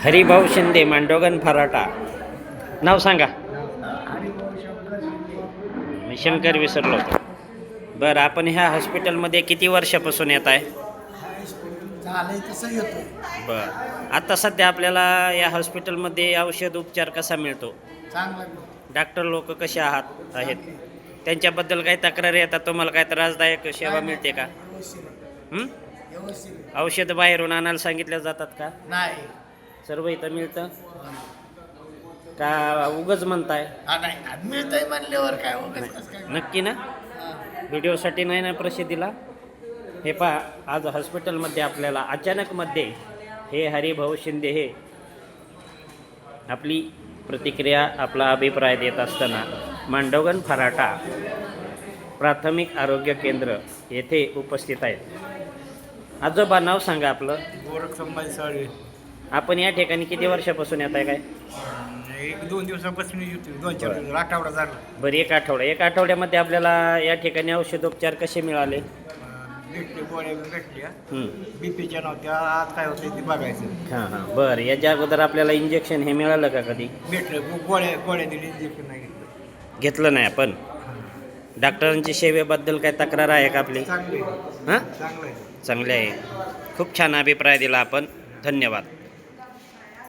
हरिभाऊ शिंदे, मांडोगन फराटा. नाव सांगा. मी शंकर विसरलो होतो. बरं, आपण ह्या हॉस्पिटलमध्ये किती वर्षापासून येत आहे? बरं, आता सध्या आपल्याला या हॉस्पिटलमध्ये औषध उपचार कसा मिळतो? डॉक्टर लोक कसे आहेत? त्यांच्याबद्दल काही तक्रारी येतात? तुम्हाला काय त्रासदायक सेवा मिळते का? औषध बाहेरून आणायला सांगितल्या जातात का? नाही. सर्व इथं मिळतं का? उगच म्हणताय? मिळतंय म्हणल्यावर काय नक्की ना? व्हिडिओसाठी नाही ना प्रसिद्धीला? हे पहा, आज हॉस्पिटलमध्ये आपल्याला अचानकमध्ये हे हरिभाऊ शिंदे हे आपली प्रतिक्रिया, आपला अभिप्राय देत असताना मांडोगन फराटा प्राथमिक आरोग्य केंद्र येथे उपस्थित आहेत. आजोबा, नाव सांगा आपलं. गोरख साळे. आपण या ठिकाणी किती वर्षापासून येत आहे? काय 1-2 दिवसापासून येतो. 2-4 आठवडा झाला. बरं, एक आठवड्यामध्ये आपल्याला या ठिकाणी औषधोपचार कसे मिळाले? भेटले, गोळ्या भेटल्या. बीपीच्या नव्हत्या. आज काय होते ते बघायचं. हां. बरं, याच्या अगोदर आपल्याला इंजेक्शन हे मिळालं का कधी? भेटलं, गोळ्या दिली. इंजेक्शन नाही घेतलं नाही आपण. डॉक्टरांची सेवेबद्दल काय तक्रार आहे का आपली? चांगले. हां, चांगलं आहे. चांगले आहे. खूप छान अभिप्राय दिला आपण. धन्यवाद.